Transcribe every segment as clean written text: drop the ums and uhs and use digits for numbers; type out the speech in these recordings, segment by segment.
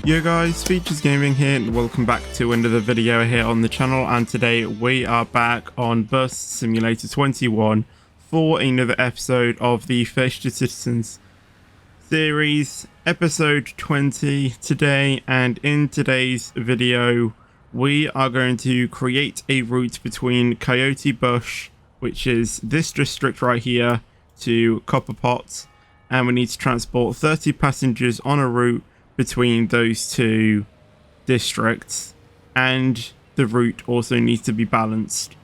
Yo guys, Features Gaming here and welcome back to another video here on the channel, and today we are back on Bus Simulator 21 for another episode of the FetchDaCitizens series, episode 20 today. And in today's video we are going to create a route between Coyote Bush, which is this district right here, to Copperpot, and we need to transport 30 passengers on a route between those two districts, and the route also needs to be balanced.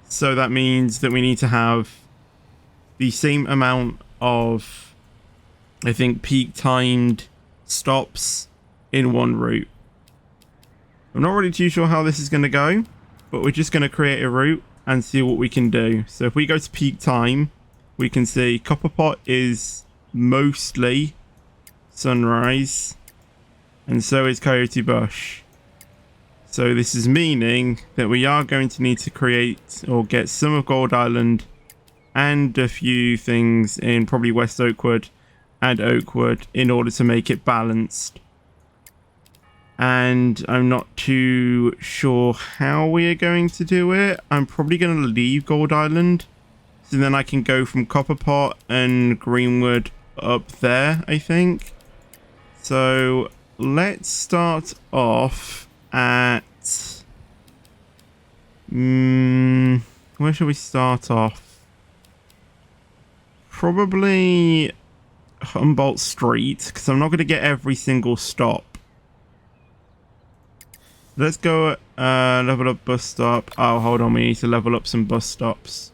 So that means that we need to have the same amount of, I think, peak timed stops in one route. I'm not really too sure how this is going to go, but we're just going to create a route and see what we can do. So if we go to peak time, we can see Copperpot is mostly sunrise, and so is Coyote Bush. So this is meaning that we are going to need to create or get some of Gold Island and a few things in probably West Oakwood and Oakwood in order to make it balanced. And I'm not too sure how we are going to do it. I'm probably going to leave Gold Island, so then I can go from Copperpot and Greenwood up there, I think. So let's start off at where should we start off? Probably Humboldt Street, because I'm not going to get every single stop. Let's go level up bus stop. Oh, hold on, we need to level up some bus stops.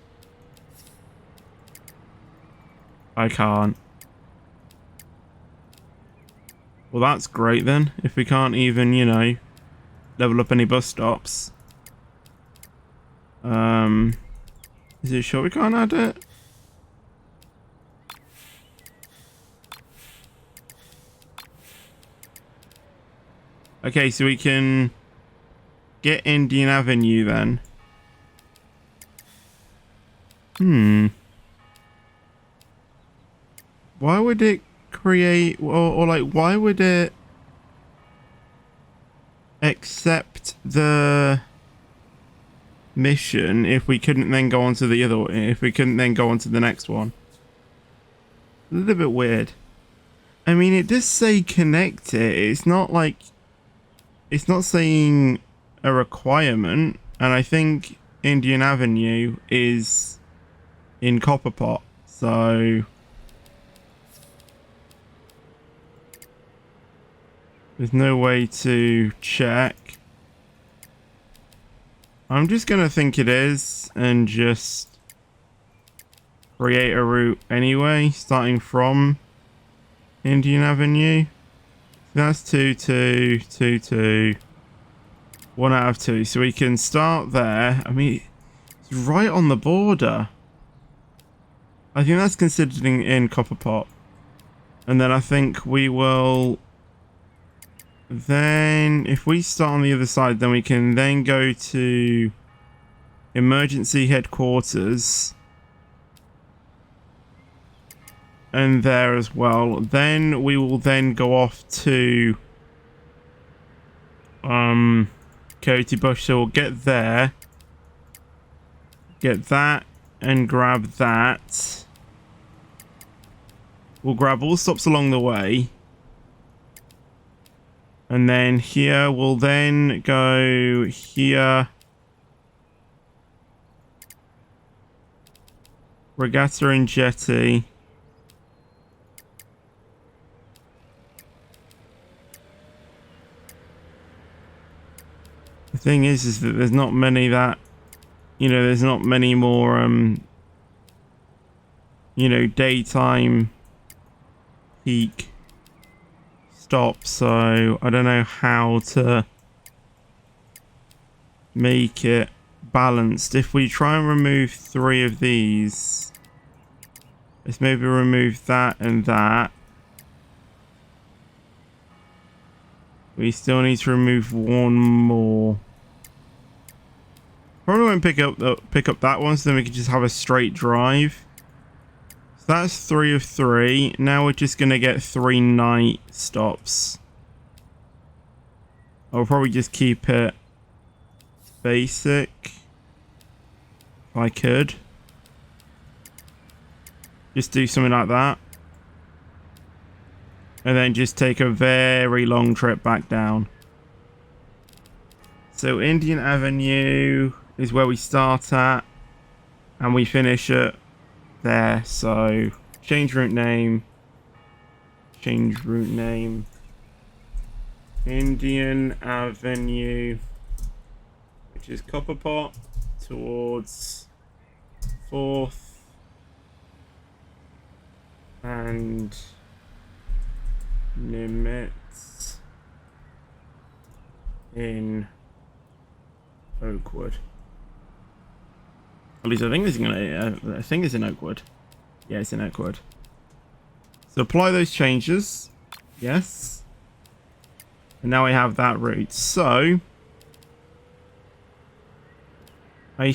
I can't. Well, that's great then, if we can't even, you know, level up any bus stops. Is it sure we can't add it? Okay, so we can get Indian Avenue then. Why would it create, or like, why would it accept the mission if we couldn't then go on to the other, if we couldn't then go on to the next one? A little bit weird. I mean, it does say connect it. It's not like, it's not saying a requirement, and I think Indian Avenue is in Copperpot, so there's no way to check. I'm just gonna think it is and just create a route anyway, starting from Indian Avenue. That's 2, 2, 2, 2. 1 out of 2. So we can start there. I mean, it's right on the border. I think that's considered in Copperpot. And then I think we will... Then, if we start on the other side, then we can then go to emergency headquarters. And there as well. Then we will then go off to Coyote Bush. So we'll get there. Get that and grab that. We'll grab all stops along the way. And then here, we'll then go here. Regatta and Jetty. The thing is that there's not many that, you know, there's not many more, you know, daytime peak stop, so I don't know how to make it balanced. If we try and remove 3 of these, let's maybe remove that and that. We still need to remove 1 more. Probably won't pick up that one, so then we can just have a straight drive. So that's 3 of 3. Now we're just gonna get 3 night stops. I'll probably just keep it basic if I could. Just do something like that. And then just take a very long trip back down. So Indian Avenue is where we start at. And we finish it there. So change route name. Change route name. Indian Avenue. Which is Copperpot towards 4th. And Nimitz in Oakwood. At least I think it's in Oakwood. Yeah, it's in Oakwood. So apply those changes. Yes. And now we have that route. So I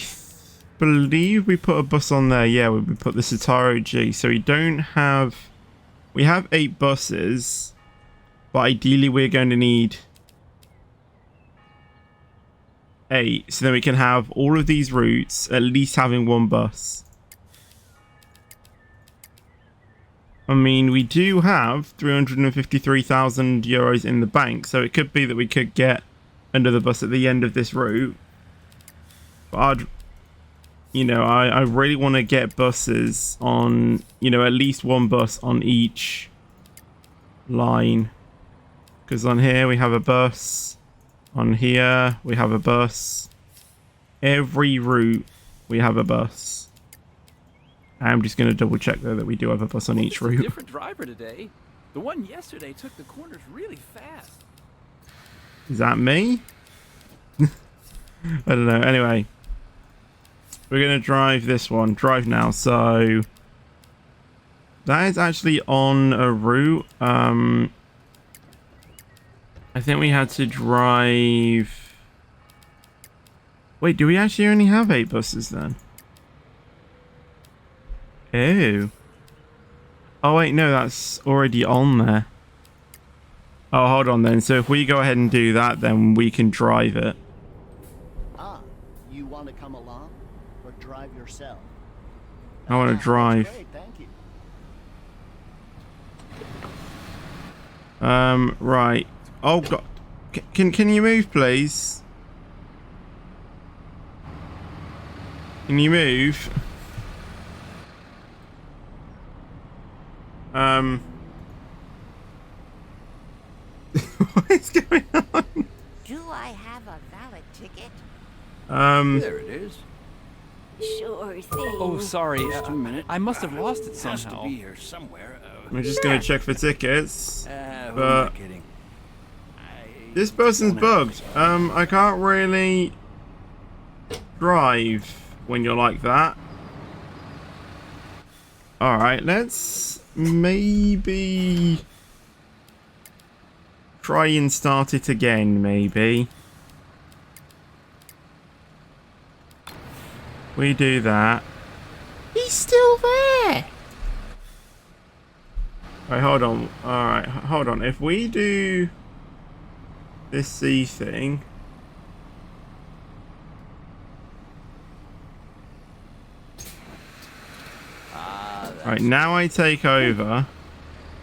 believe we put a bus on there. Yeah, we put the Sitaro G. So we don't have... We have 8 buses. But ideally we're going to need 8. So then we can have all of these routes at least having 1 bus. I mean, we do have 353,000 euros in the bank. So it could be that we could get another bus at the end of this route. But I'd... You know, I really want to get buses on, you know, at least 1 bus on each line. Because on here we have a bus. On here we have a bus. Every route we have a bus. I'm just going to double check though that we do have a bus on each route. Different driver today. The one yesterday took the corners really fast. Is that me? I don't know. Anyway. We're going to drive this one. Drive now. So that is actually on a route. I think we had to drive... Wait, do we actually only have 8 buses then? Ew. Oh, wait, no, that's already on there. Oh, hold on then. So if we go ahead and do that, then we can drive it. Ah, you want to come along? Or drive yourself? I want to drive. Great, thank you. Right. Oh god. Can you move, please? Can you move? What is going on? Do I have a valid ticket? There it is. Sure thing. Oh, sorry. Just a minute. I must have lost it It has to somehow. be here somewhere. We're just gonna check for tickets. Who am I But kidding? this person's bugged. I can't really drive when you're like that. Alright, let's maybe try and start it again, maybe. We do that. He's still there! Alright, hold on. Alright, hold on. If we do this C thing... Alright, now I take over.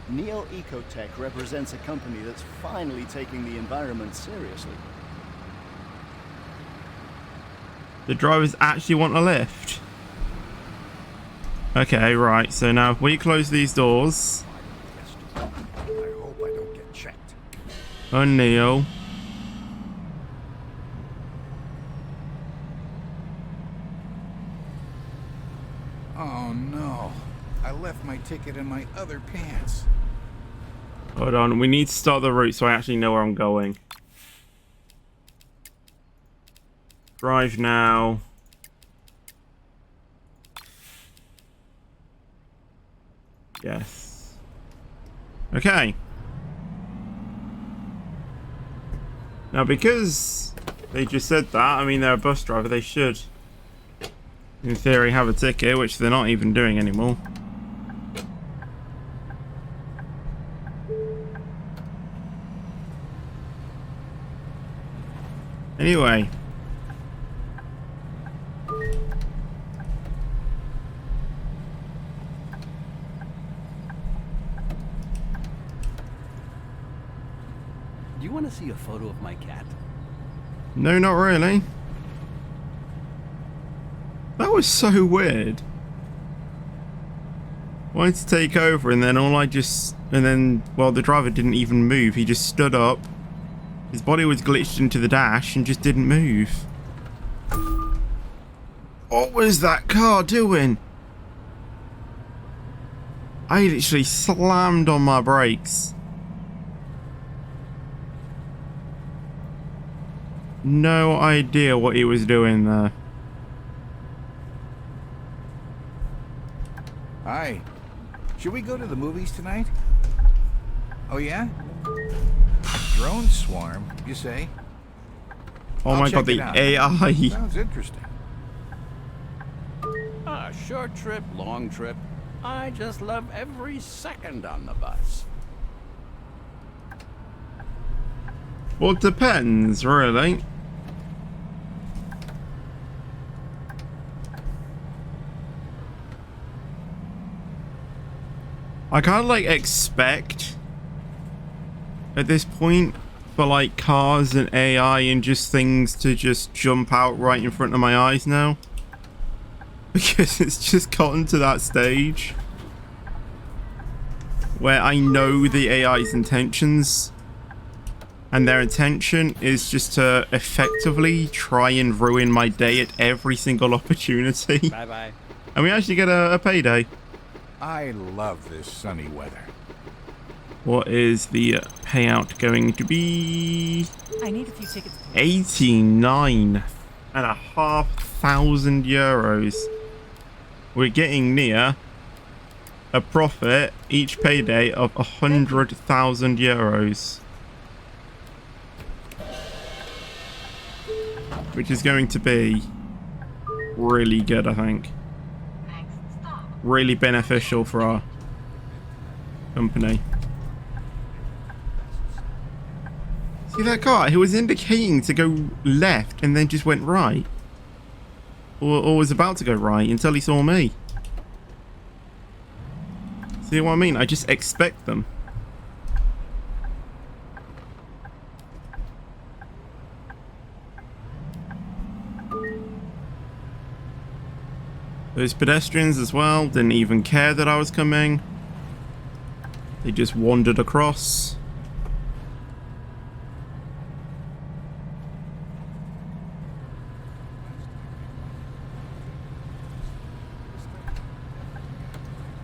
Neo Ecotech represents a company that's finally taking the environment seriously. The drivers actually want a lift. Okay, right. So now if we close these doors. I hope I don't get checked. On Neo. Oh no, I left my ticket in my other pants. Hold on, we need to start the route so I actually know where I'm going. Drive now. Yes. Okay. Now because They just said that. I mean, they're a bus driver. They should, in theory, have a ticket, which they're not even doing anymore. Anyway. Do you want to see a photo of my cat? No, not really. That was so weird. Wanted to take over, and then well, the driver didn't even move. He just stood up. His body was glitched into the dash and just didn't move. What was that car doing? I literally slammed on my brakes. No idea what he was doing there. Hi. Should we go to the movies tonight? Oh, yeah? Drone swarm, you say? Oh I'll my check god, it the out. AI. Sounds interesting. Short trip, long trip. I just love every second on the bus. Well, it depends, really. I kind of like expect at this point for like cars and AI and just things to just jump out right in front of my eyes now, because it's just gotten to that stage where I know the AI's intentions, and their intention is just to effectively try and ruin my day at every single opportunity. Bye bye. And we actually get a payday. I love this sunny weather. What is the payout going to be? I need a few tickets, please. 89,500 euros. We're getting near a profit each payday of 100,000 euros. Which is going to be really good, I think. Really beneficial for our company. See that car? He was indicating to go left and then just went right. Or was about to go right until he saw me. See what I mean? I just expect them. Those pedestrians as well didn't even care that I was coming. They just wandered across.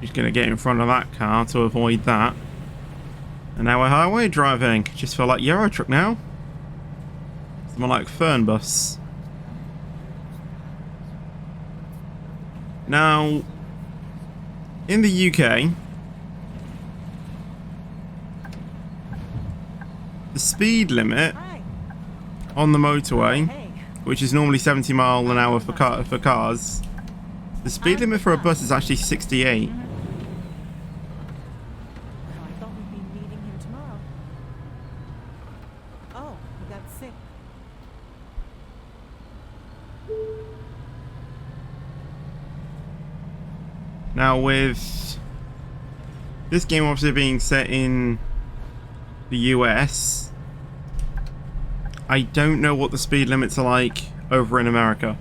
Just gonna get in front of that car to avoid that. And now we're highway driving. Just feel like Euro Truck now. It's more like Fern Bus. Now, in the UK, the speed limit Hi. on the motorway, Hey. which is normally 70 miles an hour for cars, the speed limit for a bus is actually 68. Well, I thought we'd be meeting him tomorrow. Oh, he got sick. Now, with this game obviously being set in the US, I don't know what the speed limits are like over in America.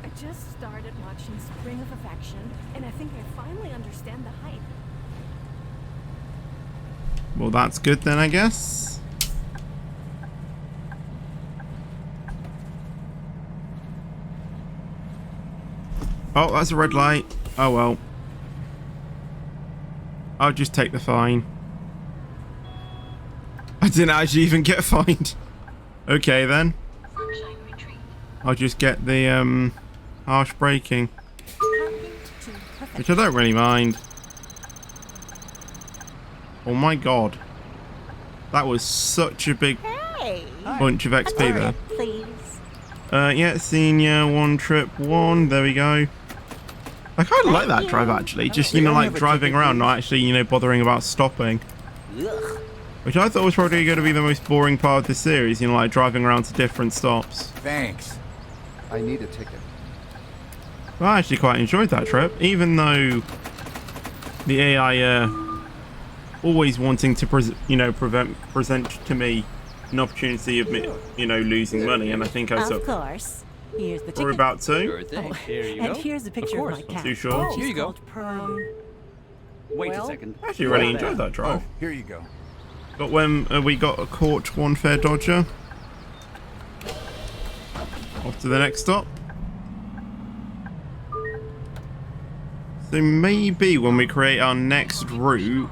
I just started watching Spring of Affection, and I think I finally understand the hype. Well, that's good then, I guess. Oh, that's a red light. Oh well. I'll just take the fine. I didn't actually even get fined. Okay then. I'll just get the harsh braking, which I don't really mind. Oh my god. That was such a big Hey, bunch of XP there. please. Yeah, senior one trip one. There we go. I kind of like that drive actually. Just, you know, like driving around, not actually, you know, bothering about stopping. Ugh. Which I thought was probably going to be the most boring part of the series, you know, like driving around to different stops. Thanks. I need a ticket. Well, I actually quite enjoyed that trip, even though the AI always wanting to present to me an opportunity of me, you know, losing money, and I think I Of took. course. Here's the We're ticket. about to. Sure thing. Here you And go. here's a picture of, my cat. Not too sure. She's Here you go. called Pearl. Wait Well, a second. I actually really enjoyed that drive. Oh, here you go. But when we got a caught one fair dodger. Off to the next stop. So maybe when we create our next route,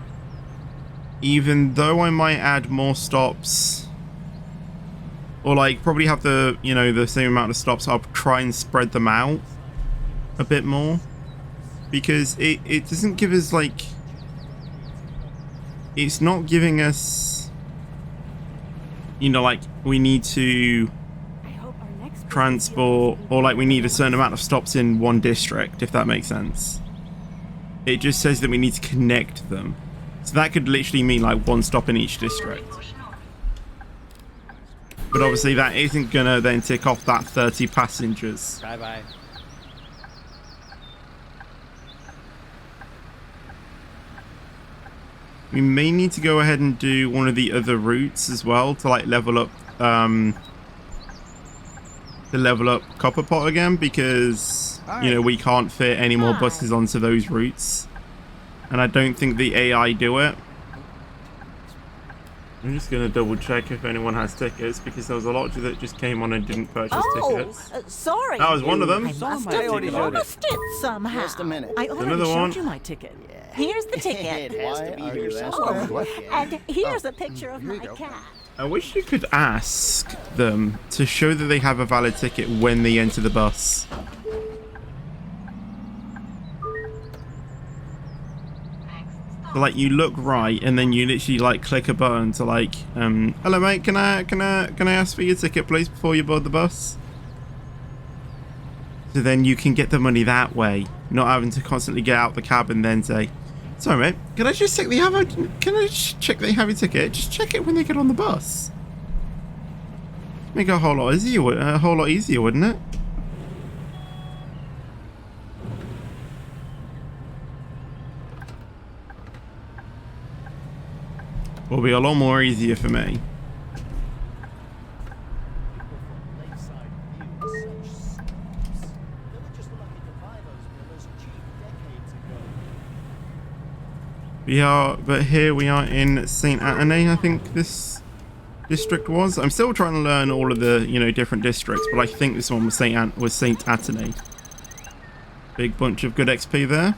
even though I might add more stops, or like probably have the, you know, the same amount of stops, I'll try and spread them out a bit more, because it doesn't give us like, it's not giving us, you know, like we need to I hope our next transport, or like we need a certain amount of stops in one district, if that makes sense. It just says that we need to connect them. So that could literally mean like one stop in each district. But obviously that isn't gonna then tick off that 30 passengers. Bye-bye. We may need to go ahead and do one of the other routes as well to like level up Copper Pot again, because you know we can't fit any more buses onto those routes, and I don't think the AI do it. I'm just gonna double check if anyone has tickets, because there was a lot that just came on and didn't purchase tickets. Sorry. That was one of them. I must I already have showed it. lost it somehow. Just a minute. I already Another showed one. you my ticket. Here's the ticket. It has to be here Oh, and here's a picture of my cat. I wish you could ask them to show that they have a valid ticket when they enter the bus. So, like, you look right, and then you literally like click a button to like, hello mate, can I ask for your ticket please before you board the bus? So then you can get the money that way, not having to constantly get out the cab and then say, sorry mate, can I just check they have your ticket? Just check it when they get on the bus. Make it a whole lot easier, wouldn't it? Will be a lot more easier for me. But here we are in St. Anthony, I think this district was. I'm still trying to learn all of the, you know, different districts, but I think this one was St. Anthony. Big bunch of good XP there.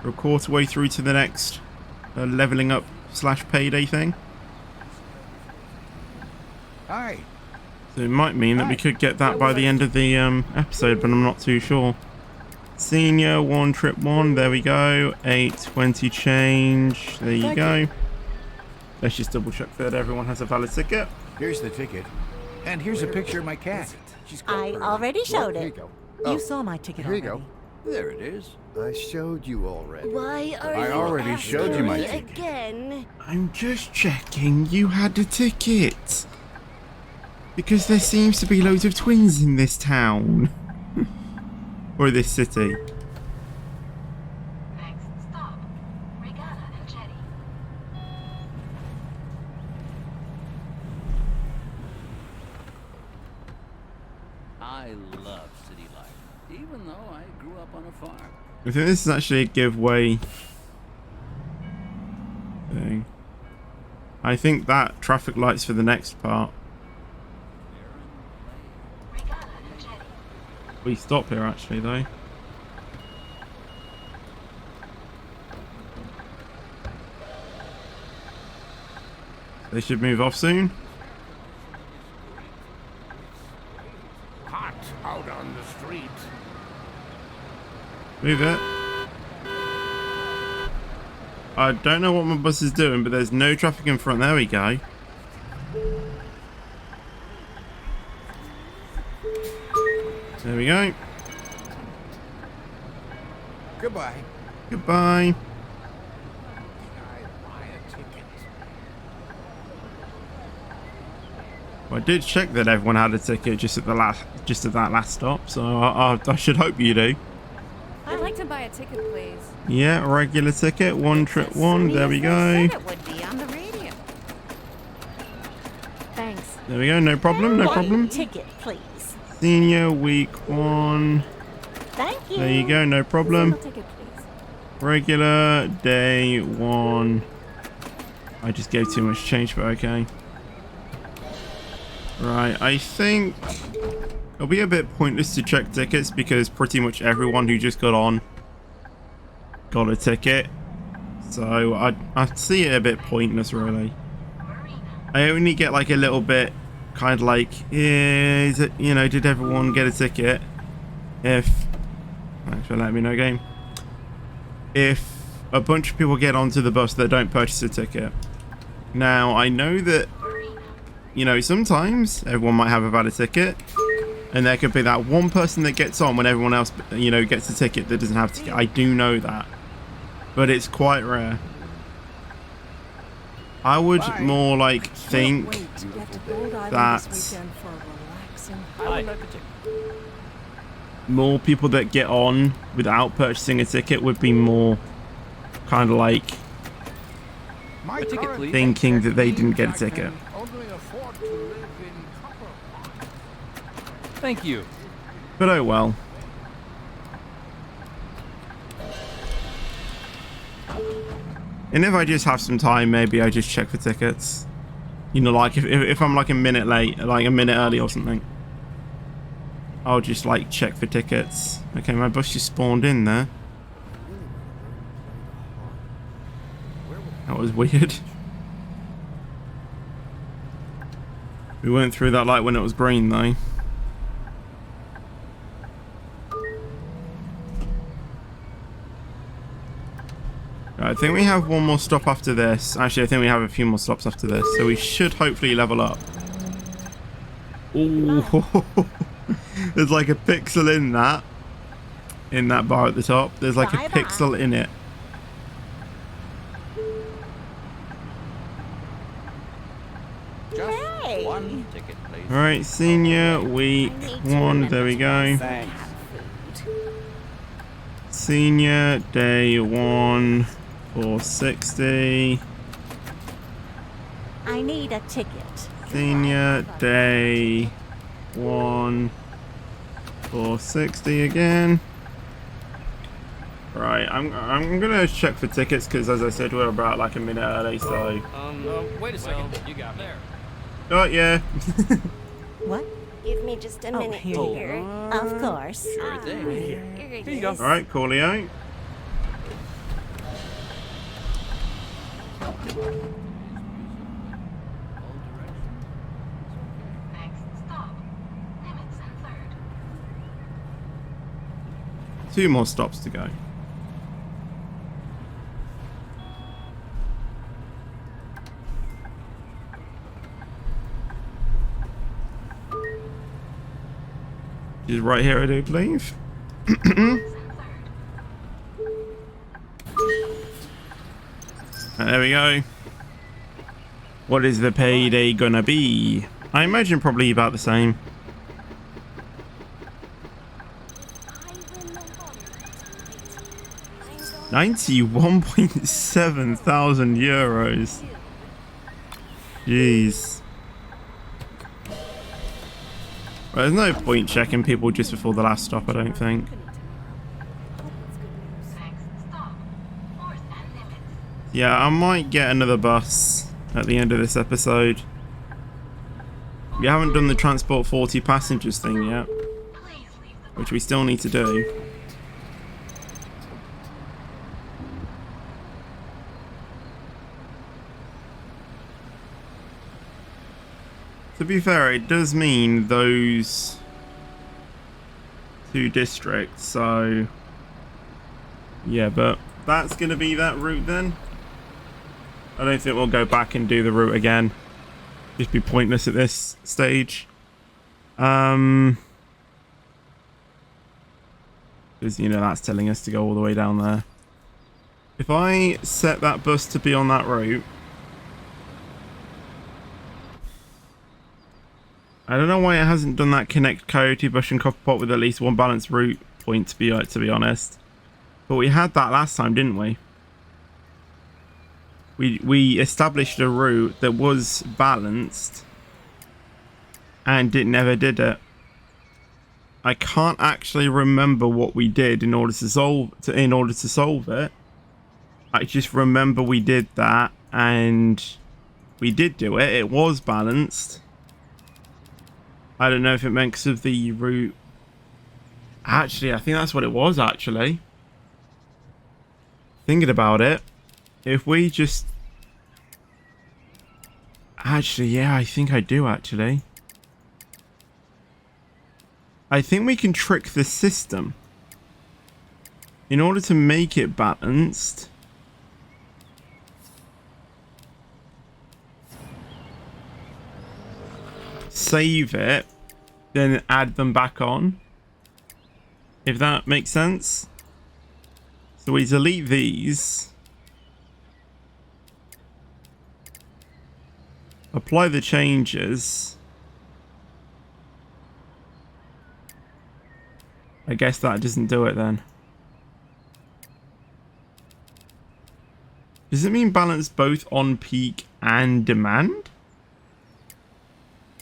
We're a quarter way through to the next leveling up / payday thing. Hi. So it might mean that we could get that by the end of the episode, but I'm not too sure. Senior one trip one, there we go. 820 change, there you go. Let's just double check that everyone has a valid ticket. Here's the ticket. And here's a picture of my cat. She's called I Pearl. already showed Here you it. go. You saw my ticket Here you already. go. There it is. I showed you already. Why are I you already after showed you my me ticket. again? I'm just checking you had a ticket. Because there seems to be loads of twins in this town. Or this city. Next stop, Regatta and Jetty. I love city life, even though I grew up on a farm. I think this is actually a giveaway thing. I think that traffic light's for the next part. Regatta and Jetty. We stop here actually though. They should move off soon. hot out on the street. Move it. I don't know what my bus is doing, but there's no traffic in front. There we go. There we go. Goodbye. Goodbye. Well, I did check that everyone had a ticket just at that last stop, so I should hope you do. I'd like to buy a ticket, please. Yeah, regular ticket, one trip one. There we go. Said it would be on the radio. Thanks. There we go. No problem. No problem. Ticket, please. Senior week 1. Thank you. There you go. No problem. Single ticket, please. Regular day 1. I just gave too much change, but okay. Right, I think it'll be a bit pointless to check tickets because pretty much everyone who just got on got a ticket. So I see it a bit pointless, really. I only get like a little bit kind of like, is it, you know, did everyone get a ticket? If, thanks for letting me know, game. If a bunch of people get onto the bus that don't purchase a ticket. Now, I know that, you know, sometimes everyone might have a valid ticket, and there could be that one person that gets on when everyone else, you know, gets a ticket that doesn't have a ticket. I do know that, but it's quite rare. I would more like think that more people that get on without purchasing a ticket would be more kind of like thinking that they didn't get a ticket. Thank you. But oh well. And if I just have some time, maybe I just check for tickets. You know, like if I'm like a minute late, like a minute early or something, I'll just like check for tickets. Okay, my bus just spawned in there. That was weird. We went through that light when it was green though. I think we have one more stop after this. Actually, I think we have a few more stops after this, so we should hopefully level up. Ooh, there's like a pixel in that bar at the top. There's like a pixel in it. Just one ticket, please. All right, senior week 1. There we go. Thanks. Senior day 1. 460. I need a ticket. Senior day 1. 460 again. Right, I'm gonna check for tickets because, as I said, we're about like a minute early. So. Wait a second. You got there. Oh yeah. What? Give me just a minute here to you hear. Of course. Sure thing. Here you go. All right, coolio. Next stop. Limits and third. 2 more stops to go. Is right here, I do believe. There we go. What is the payday gonna be? I imagine probably about the same. 91.7 thousand euros. Jeez. Well, there's no point checking people just before the last stop, I don't think. Yeah, I might get another bus at the end of this episode. We haven't done the transport 40 passengers thing yet, which we still need to do. To be fair, it does mean those 2 districts, so yeah, but that's gonna be that route then. I don't think we'll go back and do the route again. Just be pointless at this stage. Because you know that's telling us to go all the way down there. If I set that bus to be on that route, I don't know why it hasn't done that connect Coyote Bush and Copperpot with at least one balanced route point, to be honest. But we had that last time, didn't we? We established a route that was balanced and it never did it. I can't actually remember what we did in order to solve it. I just remember we did that and we did do it. It was balanced. I don't know if it meant because of the route. Actually, I think that's what it was, actually. Thinking about it, if we just... Actually, yeah, I think I do, actually. I think we can trick the system. In order to make it balanced... Save it, then add them back on, if that makes sense. So we delete these, apply the changes. I guess that doesn't do it then. Does it mean balance both on peak and demand?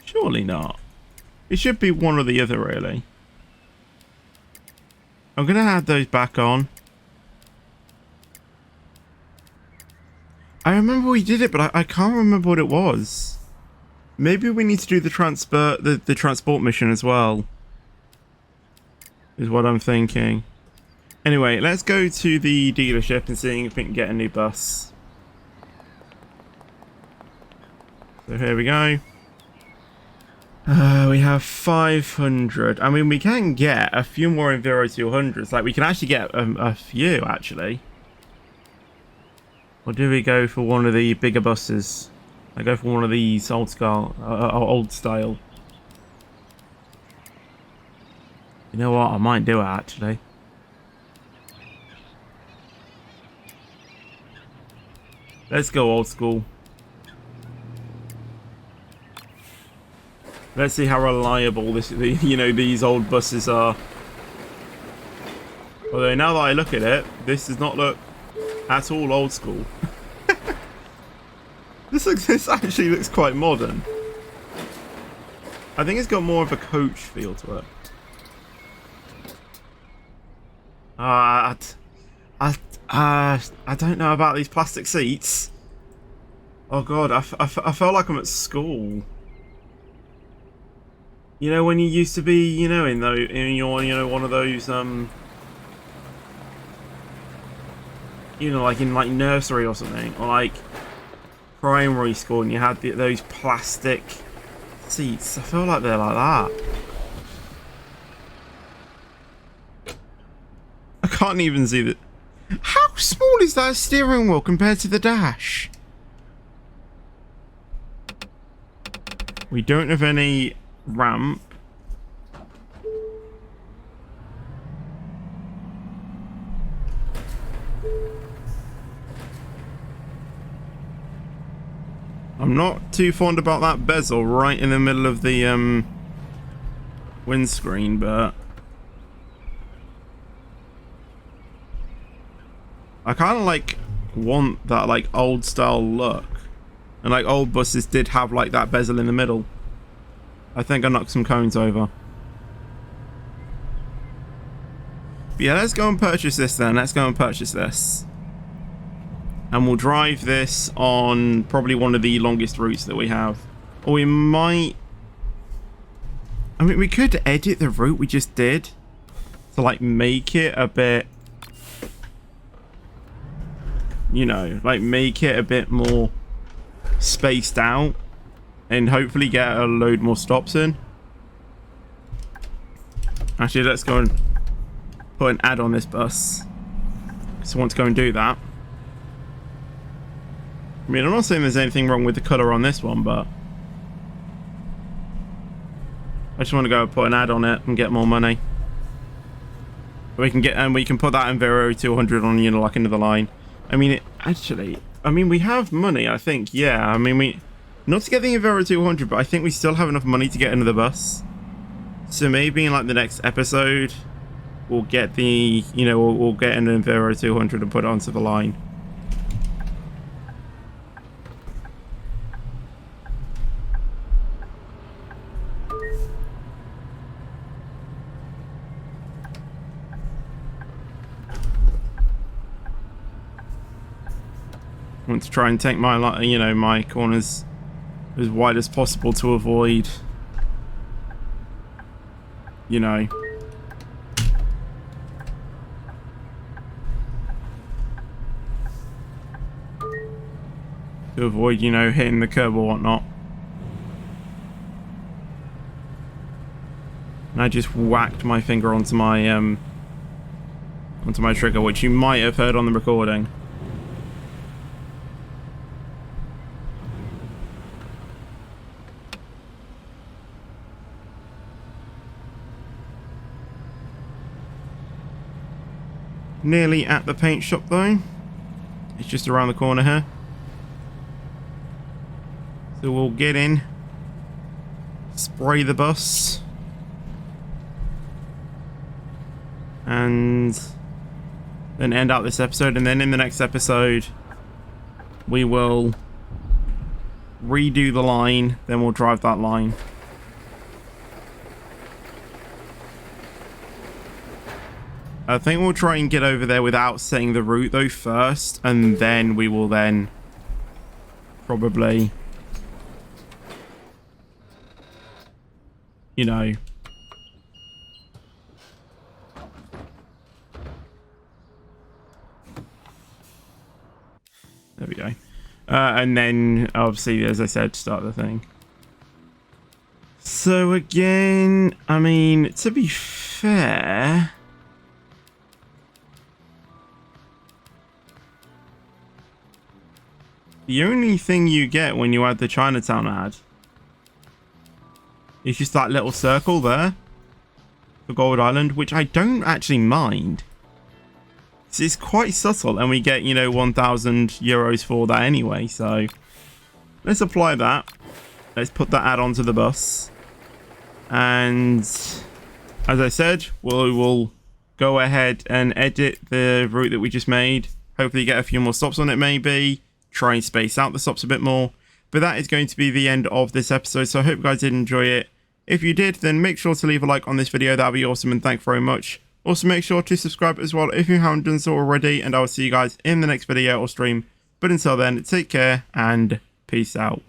Surely not. It should be one or the other, really. I'm going to add those back on. I remember we did it, but I can't remember what it was. Maybe we need to do the transport mission as well. Is what I'm thinking. Anyway, let's go to the dealership and see if we can get a new bus. So here we go. We have 500. I mean, we can get a few more in 0200s. Like, we can actually get a few, actually. Or do we go for one of the bigger buses? I go for one of these old style. You know what? I might do it, actually. Let's go old school. Let's see how reliable these old buses are. Although now that I look at it, this does not look at all old school. This actually looks quite modern. I think it's got more of a coach feel to it. I don't know about these plastic seats. Oh god, I felt like I'm at school. You know when you used to be, in your one of those like in like nursery or something, or like primary school, and you had those plastic seats. I feel like they're like that. I can't even see that. How small is that steering wheel compared to the dash? We don't have any ramp. I'm not too fond about that bezel right in the middle of the windscreen, but I kind of like want that like old style look, and like old buses did have like that bezel in the middle. I think I knocked some cones over. But yeah, let's go and purchase this then. Let's go and purchase this. And we'll drive this on probably one of the longest routes that we have. Or we might... I mean, we could edit the route we just did to like make it a bit... like make it a bit more spaced out. And hopefully get a load more stops in. Actually, let's go and put an ad on this bus. So I want to go and do that. I mean, I'm not saying there's anything wrong with the colour on this one, but I just want to go and put an ad on it and get more money. We can put that in 0 to 100 on, you know, like another line. I mean, we have money, I think. Yeah, I mean, not to get the 0 to 100, but I think we still have enough money to get another bus. So maybe in like the next episode, we'll get the, you know, we'll get an 0 to 100 and put it onto the line. I want to try and take my, you know, my corners as wide as possible to avoid, you know, you know, hitting the curb or whatnot. And I just whacked my finger onto my trigger, which you might have heard on the recording. Nearly at the paint shop though. It's just around the corner here. So we'll get in, spray the bus, and then end out this episode. And then in the next episode, we will redo the line, then we'll drive that line. I think we'll try and get over there without setting the route though first, and then we will then probably, you know, there we go. And then obviously, as I said, start the thing. So again, I mean, to be fair, the only thing you get when you add the Chinatown ad is just that little circle there for Gold Island, which I don't actually mind. It's quite subtle, and we get, you know, 1,000 euros for that anyway. So let's apply that. Let's put that ad onto the bus. And as I said, we will go ahead and edit the route that we just made. Hopefully get a few more stops on it maybe. Try and space out the stops a bit more. But that is going to be the end of this episode, so I hope you guys did enjoy it. If you did, then make sure to leave a like on this video. That would be awesome, and thank you very much. Also make sure to subscribe as well if you haven't done so already, and I will see you guys in the next video or stream. But until then, take care and peace out.